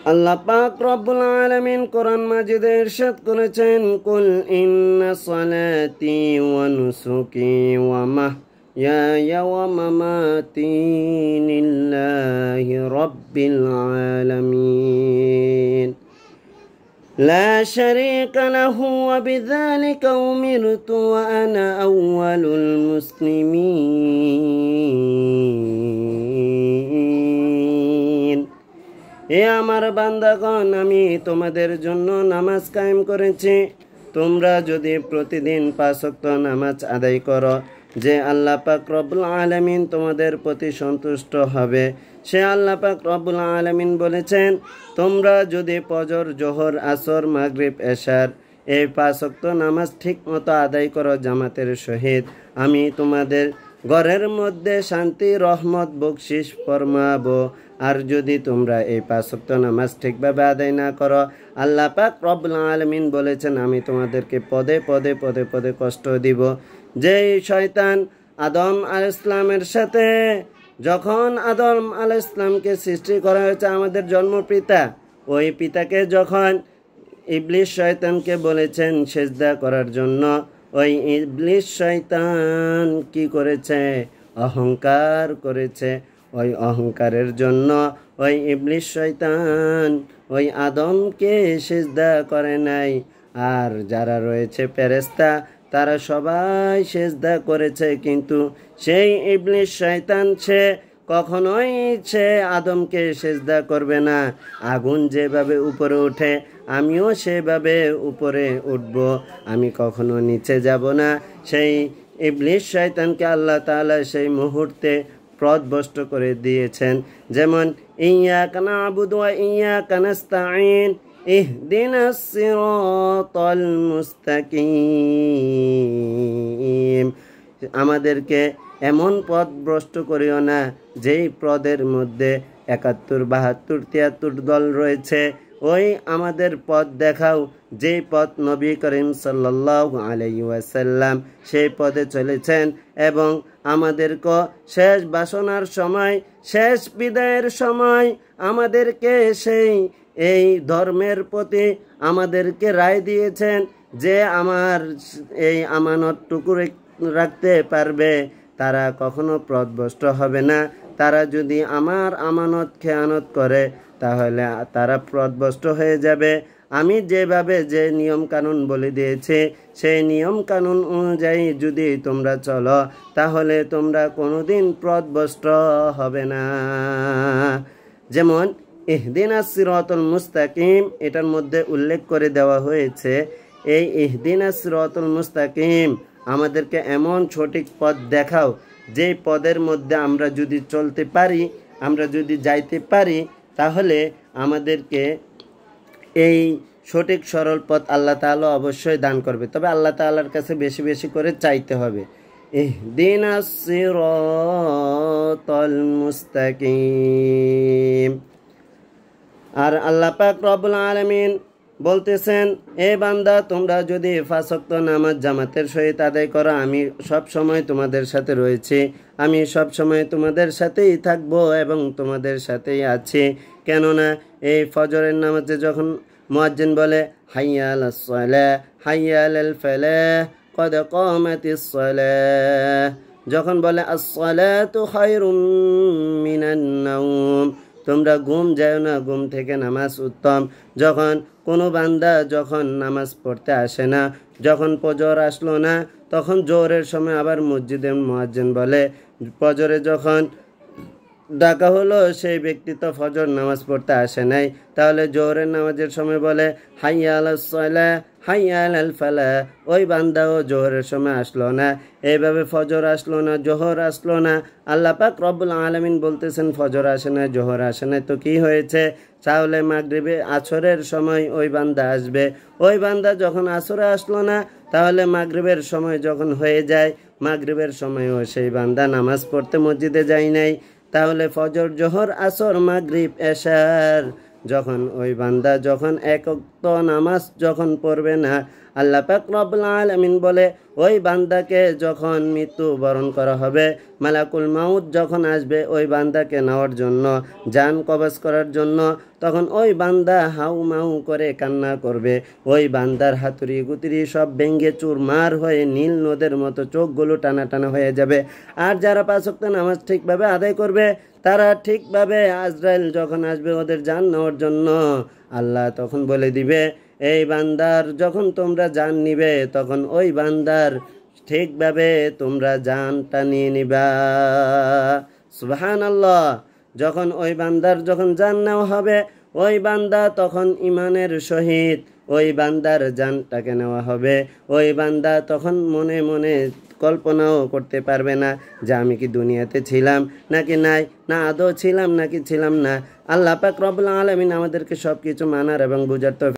আল্লাহ পাক রব্বুল আলামিন কোরআন মাজিদে ইরশাদ করেছেন, কুল ইন্না সালাতি ওয়া নুসুকি ওয়া মাহইয়ায়া ওয়া মামাতি লিল্লাহি রাব্বিল আলামিন লা শারীকা লাহু ওয়া বিযালিকা উমিরতু ওয়া আনা আউওয়ালুল মুসলিমিন। হে আমার বান্দাগণ, আমি তোমাদের জন্য নামাজ কায়েম করেছি। তোমরা যদি প্রতিদিন 5 ওয়াক্ত নামাজ আদায় করো, যে আল্লাহ পাক রব্বুল আলামিন তোমাদের প্রতি সন্তুষ্ট হবে। সে আল্লাহ পাক রব্বুল আলামিন বলেছেন, তোমরা যদি ফজর, জোহর, আসর, মাগরিব, এশার এই 5 ওয়াক্ত নামাজ ঠিক মতো আদায় করো জামাতের সহিত, আমি তোমাদের ঘরের মধ্যে শান্তি, রহমত, বকশিস ফরমাবো। আর যদি তোমরা এই 5 ওয়াক্ত নামাজ ঠিকভাবে আদায় না করো, আল্লাহ পাক রব্বুল আলামিন বলেছেন, আমি তোমাদেরকে পদে পদে পদে পদে কষ্ট দিব। যেই শয়তান আদম আলাইহিস সালামের সাথে, যখন আদম আলাইহিস সালামকে সৃষ্টি করা হয়েছে, আমাদের জন্মপিতা, ওই পিতাকে যখন ইবলিস শয়তানকে বলেছেন সেজদা করার জন্য, ওই ইবলিস শয়তান কি করেছে? অহংকার করেছে। ওই অহংকারের জন্য ওই ইবলিস শয়তান ওই আদমকে সিজদা করে নাই। আর যারা রয়েছে ফেরেশতা, তারা সবাই সিজদা করেছে, কিন্তু সেই ইবলিস শয়তান সে কখনোই সে আদমকে সিজদা করবে না। আগুন যেভাবে উপরে ওঠে, আমিও সেভাবে উপরে উঠব, আমি কখনো নিচে যাব না। সেই ইবলিস শয়তানকে আল্লাহ তাআলা সেই মুহূর্তে পথভ্রষ্ট করে দিয়েছেন। যেমন ইয়াকা না'বুদু ওয়া ইয়াকা নাস্তাঈন ইহদিনাস সিরাতাল মুস্তাকিম। আমাদেরকে এমন পথভ্রষ্ট করিও না যেই পদের মধ্যে 71, 72, 73 দল রয়েছে। ওই আমাদের পথ দেখাও, যেই পথ নবী করিম সাল্লাল্লাহু আলাইহি ওয়াসাল্লাম সেই পথে চলেছেন, এবং আমাদেরকে শেষ বাসনার সময়, শেষ বিদায়ের সময় আমাদেরকে সেই এই ধর্মের প্রতি আমাদেরকে রায় দিয়েছেন যে আমার এই আমানতটুকু রাখতে পারবে, তারা কখনো পথভ্রষ্ট হবে না। তারা যদি আমার আমানত খেয়ানত করে, তাহলে তারা পথভ্রষ্ট হয়ে যাবে। আমি যেভাবে যে নিয়ম কানুন বলে দিয়েছি, সেই নিয়ম কানুন অনুযায়ী যদি তোমরা চলো, তাহলে তোমরা কোনোদিন পথভ্রষ্ট হবে না। যেমন ইহদিনাস সিরাতাল মুস্তাকিম, এটার মধ্যে উল্লেখ করে দেওয়া হয়েছে, এই ইহদিনাস সিরাতাল মুস্তাকিম আমাদেরকে এমন সঠিক পথ দেখাও, যেই পদের মধ্যে আমরা যদি চলতে পারি, আমরা যদি যাইতে পারি, তাহলে আমাদেরকে এই সঠিক সরল পথ আল্লাহ তাআলা অবশ্যই দান করবে। তবে আল্লাহ তাআলার কাছে বেশি বেশি করে চাইতে হবে। ইহদিনাস সিরাতাল মুস্তাকিম। আর আল্লাহ পাক রব্বুল আলামিন বলতেছেন, এ বান্দা, তোমরা যদি 5 ওয়াক্ত নামাজ জামাতের সহিত আদায় করো, আমি সব সময় তোমাদের সাথে রয়েছি, আমি সব সময় তোমাদের সাথেই থাকবো এবং তোমাদের সাথেই আছি। কেননা এই ফজরের নামাজে যখন মুয়াজ্জিন বলে হাইয়া আলাস সালাহ হাইয়া আলাল ফালাহ কদ কামাতিস সালাহ, যখন বলে আস-সালাতু খায়রুম মিনান নাওম, তোমরা ঘুম যাও না, ঘুম থেকে নামাজ উত্তম। যখন কোনো বান্দা যখন নামাজ পড়তে আসে না, যখন ফজর আসলো না, তখন জোহরের সময় আবার মসজিদের মুয়াজ্জিন বলে, ফজরে যখন ডাকা হলো সেই ব্যক্তি তো ফজর নামাজ পড়তে আসে নাই, তাহলে জোহরের নামাজের সময় বলে হাইয়া আলাস সালাহ হাইয়া আলাল ফালাহ, ওই বান্দাও জোহরের সময় আসলো না, এইভাবে ফজর আসলো না, জোহর আসলো না। আল্লাহ পাক রব্বুল আলামিন বলতেছেন, ফজর আসে না, জোহর আসে না, তো কি হয়েছে? তাহলে মাগরিবে আসরের সময় ওই বান্দা আসবে। ওই বান্দা যখন আসরে আসলো না, তাহলে মাগরিবের সময় যখন হয়ে যায়, মাগরিবের সময়ও সেই বান্দা নামাজ পড়তে মসজিদে যায় নাই, তাহলে ফজর, জোহর, আসর, মাগরিব, এশার যখন ওই বান্দা যখন 1 ওয়াক্ত নামাজ যখন পড়বে না, আল্লাহ পাক রব্বুল আলামিন বলে, ওই বান্দাকে যখন মৃত্যু বরণ করা হবে, মালাকুল মাউত যখন আসবে ওই বান্দাকে নেওয়ার জন্য, জান কবজ করার জন্য, তখন ওই বান্দা হাউ মাউ করে কান্না করবে। ওই বান্দার হাতুড়ি গুতুড়ি সব ভেঙ্গে চুরমার হয়ে নীল নদের মতো চোখগুলো টানা টানা হয়ে যাবে। আর যারা 5 ওয়াক্ত নামাজ ঠিকভাবে আদায় করবে, তারা ঠিকভাবে আজরাইল যখন আসবে ওদের জান নেওয়ার জন্য, আল্লাহ তখন বলে দিবে, এই বান্দার যখন তোমরা জান নিবে, তখন ওই বান্দার ঠিকভাবে তোমরা জানটা নিয়ে নিবা। সুবহানাল্লাহ। যখন ওই বান্দার যখন জান নেওয়া হবে, ওই বান্দা তখন ইমানের সহিত ওই বান্দার জানটাকে নেওয়া হবে। ওই বান্দা তখন মনে মনে কল্পনাও করতে পারবে না যে আমি কি দুনিয়াতে ছিলাম নাকি নাই, না আদৌ ছিলাম নাকি ছিলাম না। আল্লাহ পাক রব্বুল আলামিন আমাদেরকে সব কিছু মানার এবং বুঝার তৌফিক